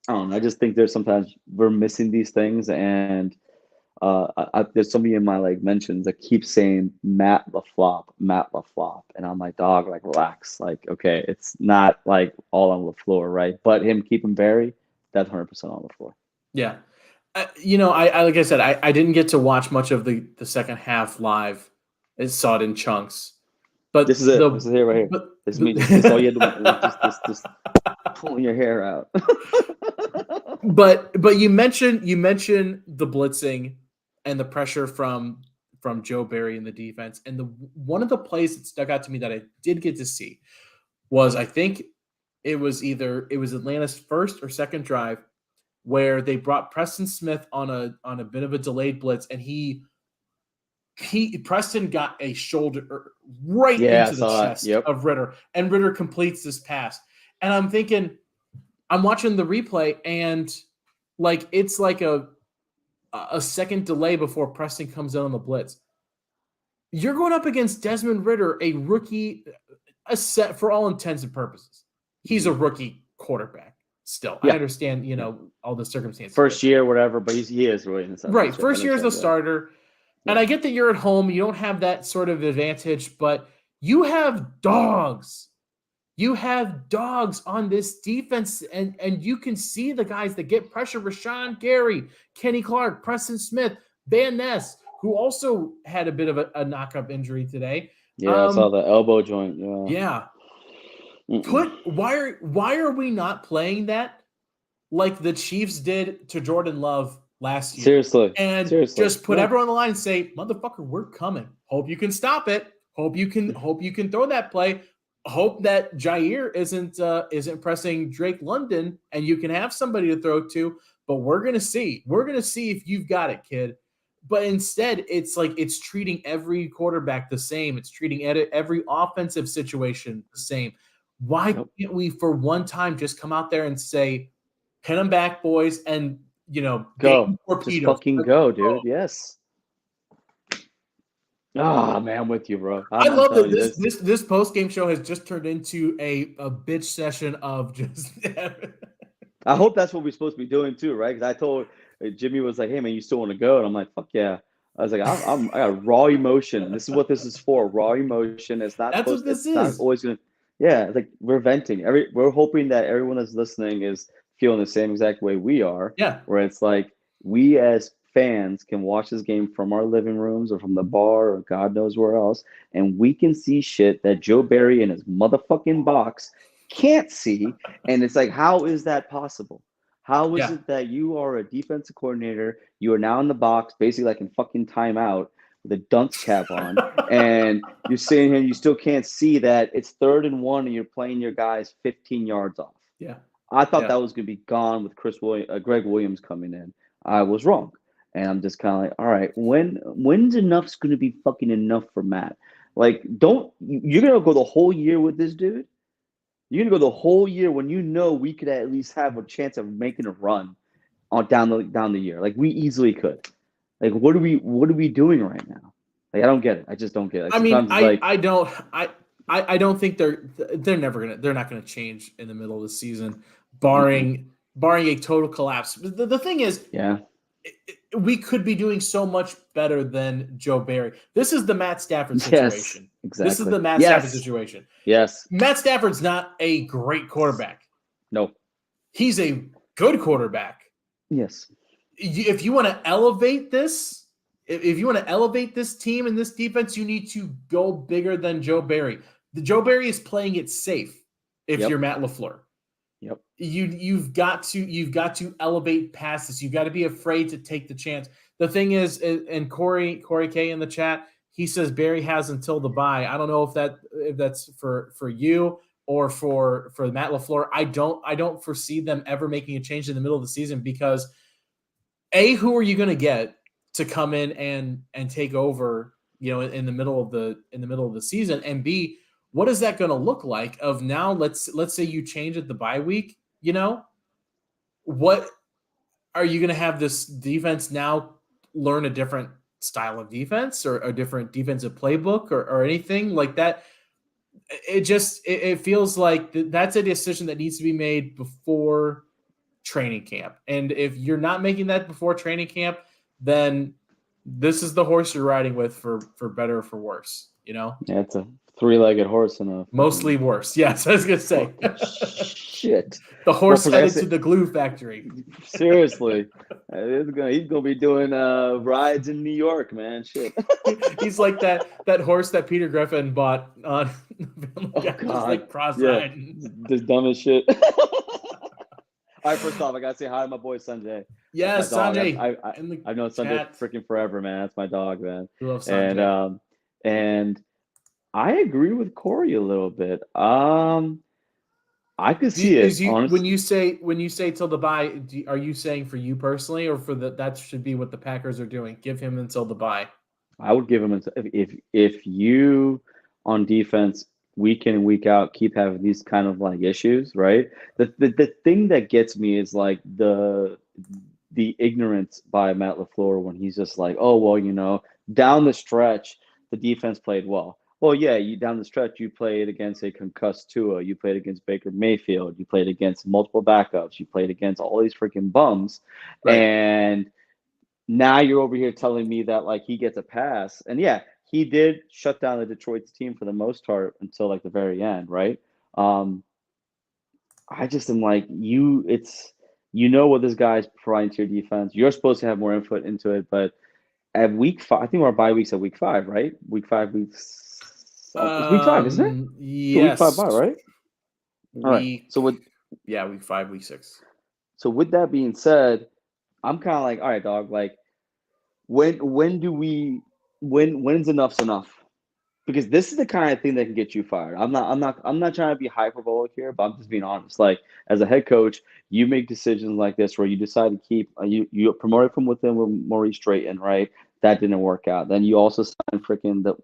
I don't know. I just think there's sometimes we're missing these things, and there's somebody in my like mentions that keeps saying Matt LaFlop, and I'm like, dog, like relax, like okay, it's not like all on LaFleur, right? But him keeping Barry, that's 100% on LaFleur. Yeah. I like I said, I didn't get to watch much of the second half live. I saw it in chunks. This But is it. This is it right here. but This is me. This all you had to do. Just pulling your hair out. but you mentioned the blitzing and the pressure from Joe Barry in the defense, and the one of the plays that stuck out to me that I did get to see was, I think it was Atlanta's first or second drive where they brought Preston Smith on a bit of a delayed blitz, and Preston got a shoulder right Yeah, I into the saw that. chest Yep. of Ritter, and Ritter completes this pass. And I'm thinking, I'm watching the replay, and like it's like a second delay before Preston comes in on the blitz. You're going up against Desmond Ritter, a rookie, set for all intents and purposes. He's a rookie quarterback still. Yeah. I understand, all the circumstances. First year, whatever, but he is really in the Right. First year as a starter. And I get that you're at home. You don't have that sort of advantage, but you have dogs. You have dogs on this defense, and you can see the guys that get pressure. Rashawn Gary, Kenny Clark, Preston Smith, Van Ness, who also had a bit of a knock-up injury today. Yeah, I saw the elbow joint. Yeah. Why are we not playing that like the Chiefs did to Jordan Love last year? Seriously. Just put everyone on the line and say, motherfucker, we're coming. Hope you can stop it. Hope you can throw that play. Hope that Jair isn't pressing Drake London and you can have somebody to throw to. But we're gonna see. We're gonna see if you've got it, kid. But instead, it's like it's treating every quarterback the same. It's treating every offensive situation the same. Why can't we, for one time, just come out there and say, pin them back, boys, and go. Just fucking go, dude. Yes. Oh man, I'm with you, bro. I love that this post game show has just turned into a bitch session of just. I hope that's what we're supposed to be doing too, right? Because I told Jimmy was like, "Hey man, you still want to go?" And I'm like, "Fuck yeah!" I was like, I got raw emotion. This is what this is for. Raw emotion. It's not. That's what this is. Not always gonna. Yeah, like we're venting. We're hoping that everyone that's listening is feeling the same exact way we are. Yeah. Where it's like we as fans can watch this game from our living rooms or from the bar or God knows where else, and we can see shit that Joe Barry in his motherfucking box can't see. And it's like, how is that possible? How is it that you are a defensive coordinator, you are now in the box, basically like in fucking timeout with a dunce cap on, and you're sitting here and you still can't see that it's 3rd and 1 and you're playing your guys 15 yards off? Yeah. I thought that was going to be gone with Greg Williams coming in. I was wrong. And I'm just kind of like, all right, when's enough's going to be fucking enough for Matt? Like, you're going to go the whole year with this dude? You're going to go the whole year when you know we could at least have a chance of making a run down the year. Like, we easily could. Like, what are we doing right now? Like, I don't get it. I just don't get it. Like, I don't think they're not gonna change in the middle of the season, barring a total collapse. The thing is, we could be doing so much better than Joe Barry. This is the Matt Stafford situation. Yes, exactly. This is the Matt Stafford situation. Yes. Matt Stafford's not a great quarterback. No. He's a good quarterback. Yes. If you want to elevate this, if you want to elevate this team and this defense, you need to go bigger than Joe Barry. Joe Barry is playing it safe if you're Matt LaFleur. Yep. You've got to elevate past this. You've got to be afraid to take the chance. The thing is, and Corey K in the chat, he says Barry has until the bye. I don't know if that's for you or for Matt LaFleur. I don't foresee them ever making a change in the middle of the season because who are you going to get to come in and take over, in the middle of the season, and B, what is that going to look like? Of now, let's say you change it the bye week. What are you going to have this defense now learn a different style of defense or a different defensive playbook or anything like that? It feels like that's a decision that needs to be made before training camp. And if you're not making that before training camp, then this is the horse you're riding with for better or for worse, Yeah, it's a three-legged horse and a mostly worse. Yes, I was gonna say shit. The horse headed to the glue factory. Seriously, he's gonna be doing rides in New York, man. Shit. He's like that horse that Peter Griffin bought on. God, like cross-eyed. Yeah, just dumb as shit. All right, first off, I gotta say hi to my boy Sanjay. Yes, Sanjay. I've known Sanjay freaking forever, man. That's my dog, man. I love Sanjay. And I agree with Corey a little bit. I could see it. When you say till the bye, are you saying for you personally, or for that should be what the Packers are doing? Give him until the bye. I would give him if you on defense week in and week out keep having these kind of like issues, right? The thing that gets me is like the ignorance by Matt LaFleur when he's just like, oh well, down the stretch the defense played well. Well, yeah, you down the stretch, you played against a concussed Tua, you played against Baker Mayfield, you played against multiple backups, you played against all these freaking bums, right. And now you're over here telling me that like he gets a pass, and yeah, he did shut down the Detroit's team for the most part until like the very end, right? I just am like what this guy's providing to your defense. You're supposed to have more input into it, but at week 5, I think our bye week's at week 5, right? Week 5, it's week 5, isn't it? Yes. So week 5 bye, right? All right. So week 5, week 6. So with that being said, I'm kind of like, all right, dog. Like, when's enough's enough? Because this is the kind of thing that can get you fired. I'm not trying to be hyperbolic here, but I'm just being honest. Like, as a head coach, you make decisions like this where you decide to keep you promoted from within with Maurice Drayton, right? That didn't work out. Then you also signed freaking the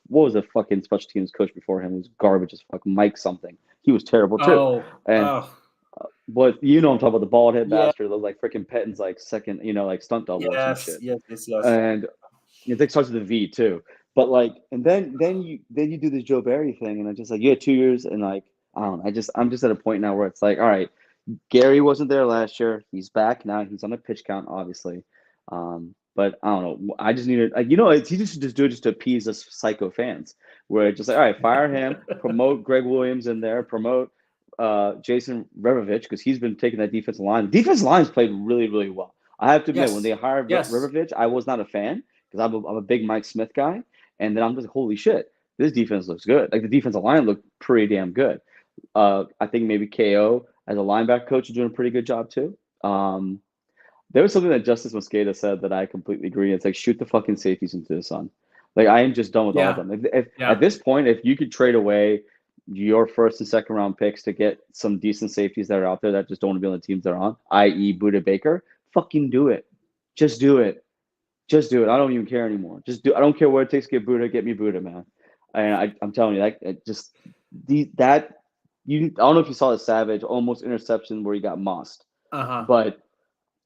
what was the fucking special teams coach before him? It was garbage as fuck. Mike something. He was terrible too. But I'm talking about the bald head bastard. Looked like freaking Pettin's like second, like stunt double or some shit. Yes. And it starts with a V too. But like, and then you do this Joe Barry thing, and I'm just like, you had 2 years, and like, I don't know. I'm just at a point now where it's like, all right, Gary wasn't there last year. He's back now. He's on a pitch count, obviously. But I don't know. I just needed, like, he just do it just to appease us psycho fans. Where it's just like, all right, fire him, promote Greg Williams in there, promote Jason Revovich, because he's been taking that defensive line. The defensive line's played really, really well. I have to admit, when they hired Revovich, I was not a fan because I'm a big Mike Smith guy. And then I'm just like, holy shit, this defense looks good. Like, the defensive line looked pretty damn good. I think maybe KO as a linebacker coach is doing a pretty good job too. There was something that Justice Mosqueda said that I completely agree. It's like, shoot the fucking safeties into the sun. Like, I am just done with all of them. At this point, if you could trade away your first and second round picks to get some decent safeties that are out there that just don't want to be on the teams they're on, i.e. Budda Baker, fucking do it. Just do it. Just do it. I don't even care anymore. Just do. I don't care what it takes to get Budda. Get me Budda, man. And I'm telling you, I don't know if you saw the Savage almost interception where he got mossed. But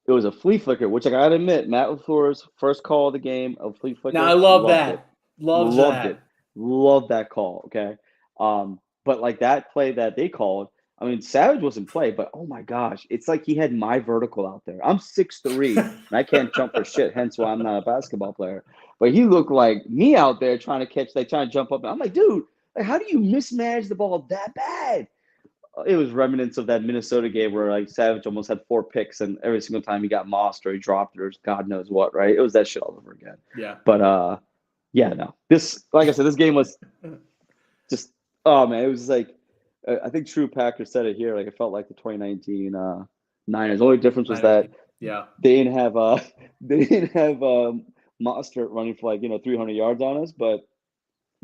it was a flea flicker, which I gotta admit, Matt LaFleur's first call of the game, a flea flicker. Now I love that. Loved it. Loved that call. Okay. But like that play that they called, I mean, Savage wasn't play, but oh my gosh, it's like he had my vertical out there. I'm 6'3", and I can't jump for shit, hence why I'm not a basketball player. But he looked like me out there trying to jump up. I'm like, dude, like, how do you mismanage the ball that bad? It was remnants of that Minnesota game where like Savage almost had 4 picks, and every single time he got mossed or he dropped it or God knows what, right? It was that shit all over again. Yeah. But no. This, like I said, this game was just, oh man, it was like, I think True Packer said it here. Like, it felt like the 2019 Niners. The only difference was that they didn't have Mostert running for like 300 yards on us, but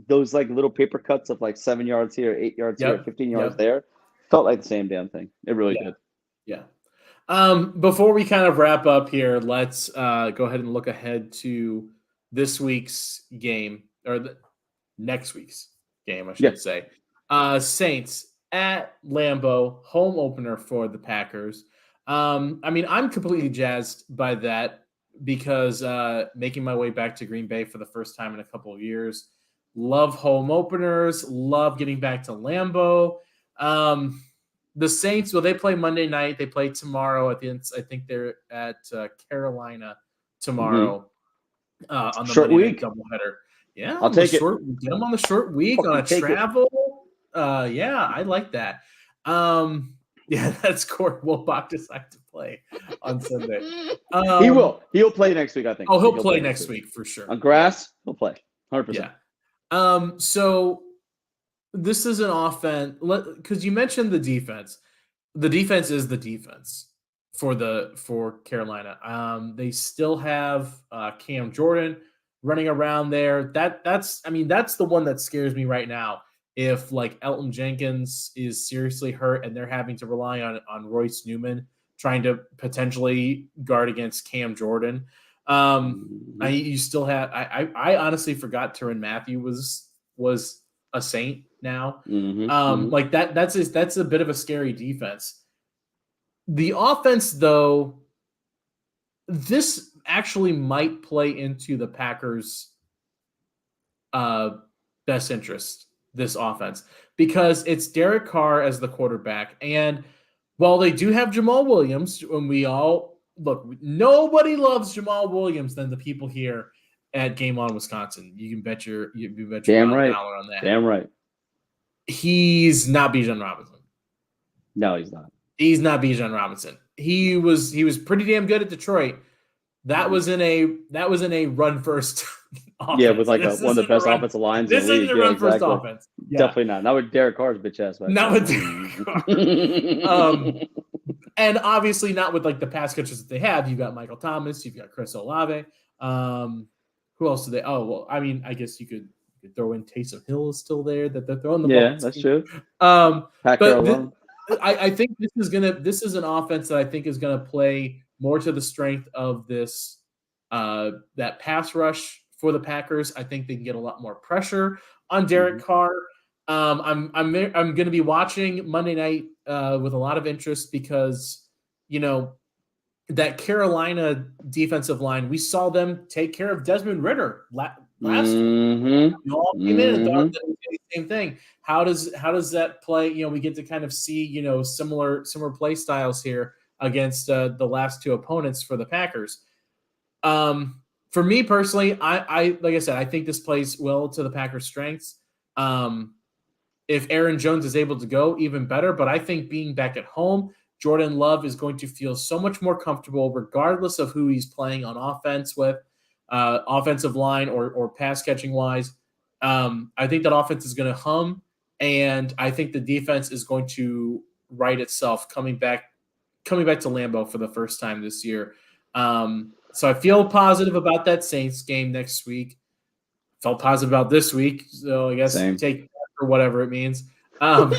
those like little paper cuts of like 7 yards here, 8 yards here, 15 yards there, felt like the same damn thing. It really did. Yeah. Before we kind of wrap up here, let's go ahead and look ahead to this week's game, or next week's game, I should say. Saints at Lambeau, home opener for the Packers. I mean, I'm completely jazzed by that because making my way back to Green Bay for the first time in a couple of years. Love home openers. Love getting back to Lambeau. The Saints, well, they play Monday night. They play tomorrow at the end. I think they're at Carolina tomorrow on the Short Monday night week. doubleheader. Yeah, I'll take it. Get them on the short week on a Take it. travel. Yeah, I like that. Yeah, that's Court Wilbach decide to play on Sunday. He will. He'll play next week, I think. Oh, he'll play next week for sure. On grass, he'll play 100%. Yeah. So this is an offense because you mentioned the defense. The defense is the defense for Carolina. They still have Cam Jordan running around there. That's the one that scares me right now. If like Elton Jenkins is seriously hurt and they're having to rely on Royce Newman trying to potentially guard against Cam Jordan. You still have I honestly forgot Tyrann Mathieu was a Saint now. Like that's a bit of a scary defense. The offense, though, this actually might play into the Packers' best interest, this offense, because it's Derek Carr as the quarterback. And while they do have Jamal Williams, and we all look, nobody loves Jamal Williams than the people here at Game On Wisconsin. You can bet your Damn right. dollar on that. Damn right. He's not Bijan Robinson. No, he's not. He's not Bijan Robinson. He was pretty damn good at Detroit. That was in a run first offense. Yeah, with like one of the best offensive lines in the league. This isn't a run first offense. Yeah. Definitely not. Not with Derek Carr's bitch ass. Not with Derek Carr. And obviously not with like the pass catchers that they have. You've got Michael Thomas. You've got Chris Olave. Who else do they? Oh, well, I mean, I guess you could throw in Taysom Hill is still there that they're throwing the ball. Yeah, that's true. I think this is an offense that I think is gonna play more to the strength of this that pass rush for the Packers. I think they can get a lot more pressure on Derek Carr. I'm going to be watching Monday night with a lot of interest because that Carolina defensive line, we saw them take care of Desmond Ridder last week. We all came in and thought that it was the same thing. How does that play? We get to kind of see similar play styles here against the last two opponents for the Packers. For me personally, I like I said, I think this plays well to the Packers' strengths. If Aaron Jones is able to go, even better. But I think being back at home, Jordan Love is going to feel so much more comfortable regardless of who he's playing on offense with, offensive line or pass catching wise. I think that offense is going to hum, and I think the defense is going to right itself coming back to Lambeau for the first time this year. So I feel positive about that Saints game next week. Felt positive about this week, so I guess take that for whatever it means. But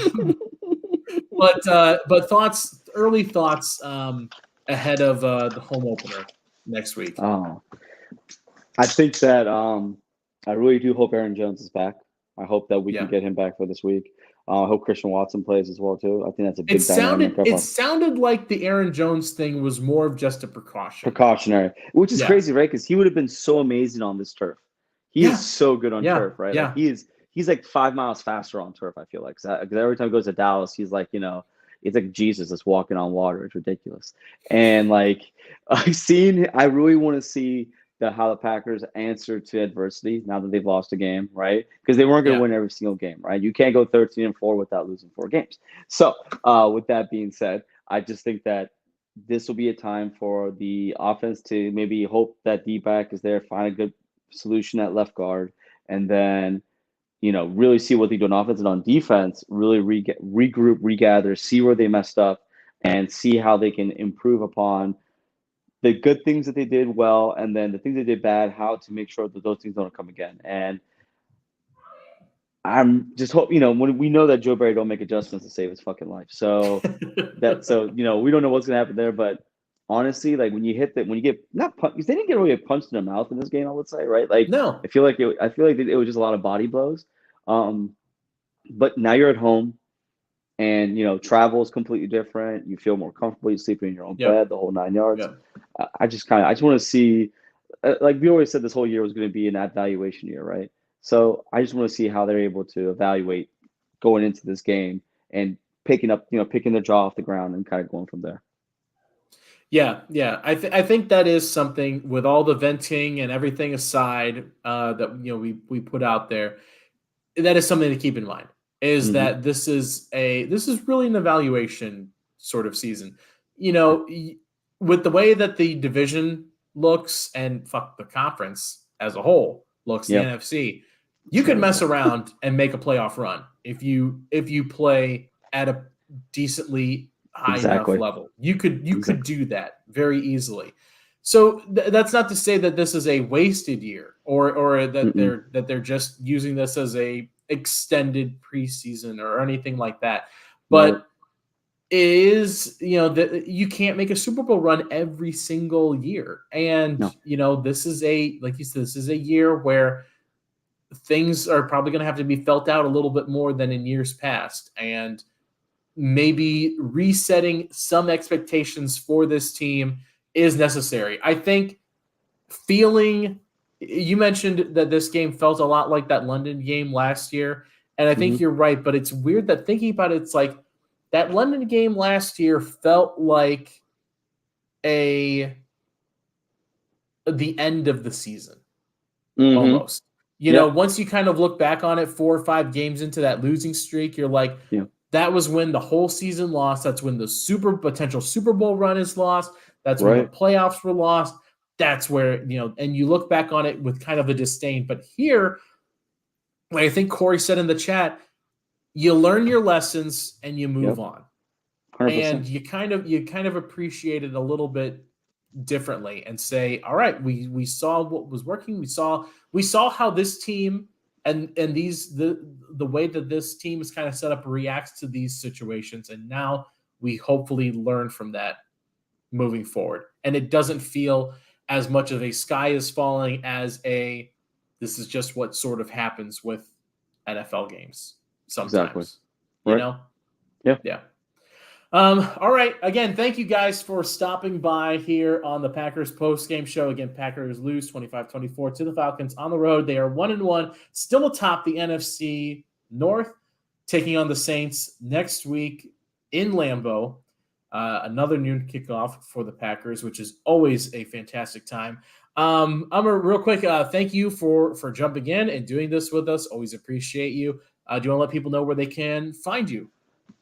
early thoughts ahead of the home opener next week. Oh, I think that I really do hope Aaron Jones is back. I hope that we can get him back for this week. I hope Christian Watson plays as well too. I think that's a big dynamic. It sounded like the Aaron Jones thing was more of just a precautionary, which is crazy, right? Because he would have been so amazing on this turf. He is so good on turf, right? Yeah. Like he's like 5 miles faster on turf. I feel like because every time he goes to Dallas, he's like it's like Jesus that's walking on water. It's ridiculous. And like I really want to see how the Packers answer to adversity now that they've lost a game, right? Because they weren't going to win every single game, right? You can't go 13-4 without losing 4 games. So with that being said, I just think that this will be a time for the offense to maybe hope that D-back is there, find a good solution at left guard, and then really see what they do on offense and on defense, really regroup, regather, see where they messed up, and see how they can improve upon the good things that they did well, and then the things they did bad, how to make sure that those things don't come again. And I'm just hope when we know that Joe Barry don't make adjustments to save his fucking life. So we don't know what's gonna happen there. But honestly, like when you get not punched, they didn't get really punched in the mouth in this game. I would say, right? Like no, I feel like it was just a lot of body blows. But now you're at home. And travel is completely different. You feel more comfortable. You sleep in your own bed, the whole 9 yards. Yep. I just want to see, like we always said, this whole year was going to be an evaluation year, right? So I just want to see how they're able to evaluate going into this game and picking their jaw off the ground and kind of going from there. Yeah. I think that is something, with all the venting and everything aside, that we put out there. That is something to keep in mind. Is Mm-hmm. that this is really an evaluation sort of season. With the way that the division looks and the conference as a whole looks, the NFC, you could mess around and make a playoff run if you play at a decently high enough level. You could do that very easily. So that's not to say that this is a wasted year, or that they're just using this as a extended preseason or anything like that. But it is, that you can't make a Super Bowl run every single year. And this is like you said, this is a year where things are probably going to have to be felt out a little bit more than in years past, and maybe resetting some expectations for this team is necessary. I think you mentioned that this game felt a lot like that London game last year, and I think you're right, but it's weird that thinking about it, it's like that London game last year felt like the end of the season almost. Once you kind of look back on it 4 or 5 games into that losing streak, you're like, that was when the whole season lost. That's when the potential Super Bowl run is lost. That's when the playoffs were lost. That's where, and you look back on it with kind of a disdain. But here, like I think Corey said in the chat, you learn your lessons and you move on. 100%. And you kind of appreciate it a little bit differently and say, all right, we saw what was working. We saw how this team and the way that this team is kind of set up reacts to these situations, and now we hopefully learn from that moving forward. And it doesn't feel as much of a sky is falling as this is just what sort of happens with NFL games sometimes. Exactly. Yeah. All right. Again, thank you guys for stopping by here on the Packers post-game show. Again, Packers lose 25-24 to the Falcons on the road. They are 1-1, still atop the NFC North, taking on the Saints next week in Lambeau. Another noon kickoff for the Packers, which is always a fantastic time. Amar, real quick, thank you for jumping in and doing this with us. Always appreciate you. Do you want to let people know where they can find you?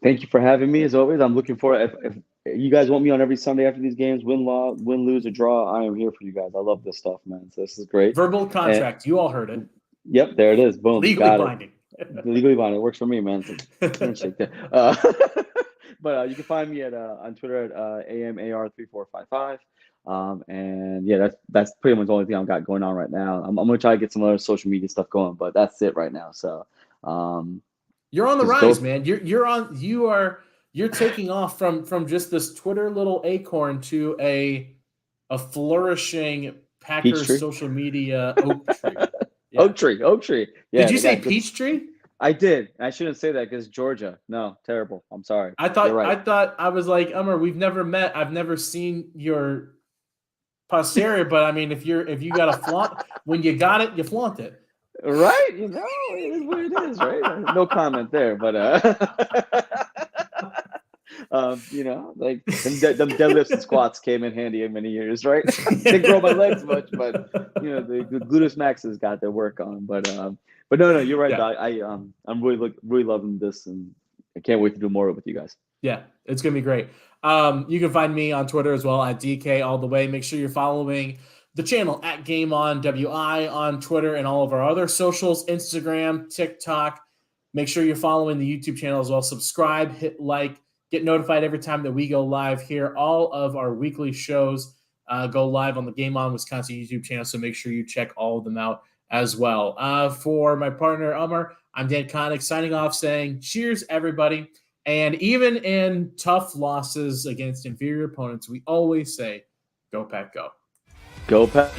Thank you for having me. As always, I'm looking for if you guys want me on every Sunday after these games, win, lose, or draw. I am here for you guys. I love this stuff, man. So this is great. Verbal contract. You all heard it. Yep, there it is. Boom. Legally binding. Legally binding. It works for me, man. Handshake there. But you can find me on Twitter at AMAR3455. And yeah, that's pretty much the only thing I've got going on right now. I'm gonna try to get some other social media stuff going, but that's it right now. So you're on the rise, man. You're taking off from just this Twitter little acorn to a flourishing Packers social media oak tree. Yeah. Oak tree. Yeah, did you say peach tree? I did. I shouldn't say that because Georgia. No, terrible. I'm sorry. I was like, Amar, we've never met. I've never seen your posterior, but I mean, if you got a flaunt, when you got it, you flaunt it. Right? It is what it is, right? No comment there, but like them deadlifts and squats came in handy in many years, right? Didn't grow my legs much, but the gluteus max has got their work on. But no, you're right. Yeah. I'm really loving this, and I can't wait to do more with you guys. Yeah, it's gonna be great. You can find me on Twitter as well at DK all the way. Make sure you're following the channel at Game On WI on Twitter and all of our other socials, Instagram, TikTok. Make sure you're following the YouTube channel as well. Subscribe, hit like, get notified every time that we go live here. All of our weekly shows go live on the Game On Wisconsin YouTube channel, so make sure you check all of them out as well. For my partner, Amar, I'm Dan Connick signing off saying cheers, everybody. And even in tough losses against inferior opponents, we always say, go Pack, go. Go Pack.